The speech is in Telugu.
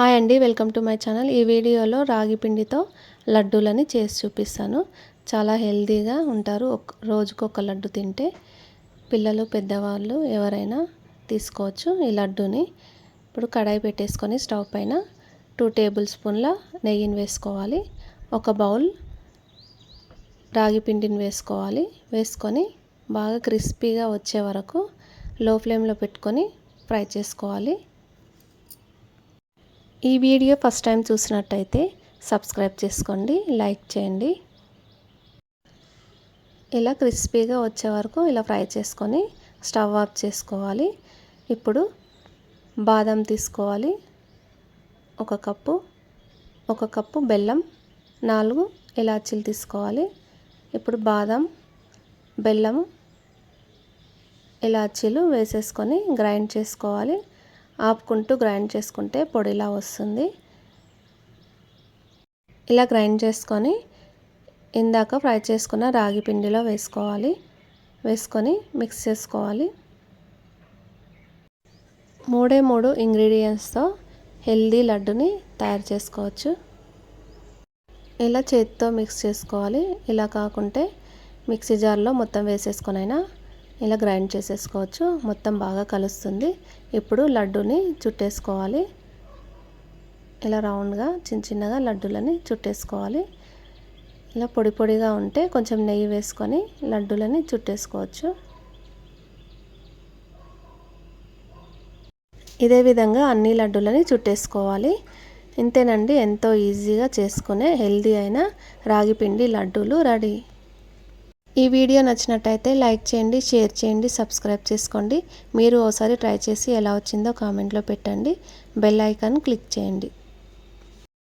హాయ్ అండి, వెల్కమ్ టు మై ఛానల్. ఈ వీడియోలో రాగి పిండితో లడ్డూలని చేసి చూపిస్తాను. చాలా హెల్తీగా ఉంటారు. రోజుకొక లడ్డు తింటే పిల్లలు పెద్దవాళ్ళు ఎవరైనా తీసుకోవచ్చు ఈ లడ్డూని. ఇప్పుడు కడాయి పెట్టేసుకొని స్టవ్ పైన 2 టేబుల్ స్పూన్ల నెయ్యిని వేసుకోవాలి. ఒక బౌల్ రాగి పిండిని వేసుకోవాలి. వేసుకొని బాగా క్రిస్పీగా వచ్చే వరకు లో ఫ్లేమ్లో పెట్టుకొని ఫ్రై చేసుకోవాలి. ఈ వీడియో ఫస్ట్ టైం చూసినట్టయితే సబ్స్క్రైబ్ చేసుకోండి, లైక్ చేయండి. ఇలా క్రిస్పీగా వచ్చే వరకు ఇలా ఫ్రై చేసుకొని స్టవ్ ఆఫ్ చేసుకోవాలి. ఇప్పుడు బాదం తీసుకోవాలి, ఒక కప్పు బెల్లం, 4 ఇలాచీలు తీసుకోవాలి. ఇప్పుడు బాదం, బెల్లం, ఇలాచీలు వేసేసుకొని గ్రైండ్ చేసుకోవాలి. ఆపుకుంటూ గ్రైండ్ చేసుకుంటే పొడిలా వస్తుంది. ఇలా గ్రైండ్ చేసుకొని ఇందాక ఫ్రై చేసుకున్న రాగి పిండిలో వేసుకోవాలి. వేసుకొని మిక్స్ చేసుకోవాలి. 3 ఇంగ్రీడియంట్స్తో హెల్దీ లడ్డుని తయారు చేసుకోవచ్చు. ఇలా చేతితో మిక్స్ చేసుకోవాలి. ఇలా కాకుంటే మిక్సీ జార్లో మొత్తం వేసేసుకొనైనా ఇలా గ్రైండ్ చేసేసుకోవచ్చు. మొత్తం బాగా కలుస్తుంది. ఇప్పుడు లడ్డూని చుట్టేసుకోవాలి. ఇలా రౌండ్గా చిన్నగా లడ్డూలని చుట్టేసుకోవాలి. ఇలా పొడి పొడిగా ఉంటే కొంచెం నెయ్యి వేసుకొని లడ్డూలని చుట్టేసుకోవచ్చు. ఇదే విధంగా అన్ని లడ్డూలని చుట్టేసుకోవాలి. ఇంతేనండి, ఎంతో ఈజీగా చేసుకునే హెల్తీ అయిన రాగి పిండి లడ్డూలు రెడీ. ఈ వీడియో నచ్చినట్టయితే లైక్ చేయండి, షేర్ చేయండి, సబ్స్క్రైబ్ చేసుకోండి. మీరు ఓసారి ట్రై చేసి ఎలా వచ్చిందో కామెంట్లో పెట్టండి. బెల్ ఐకాన్ క్లిక్ చేయండి.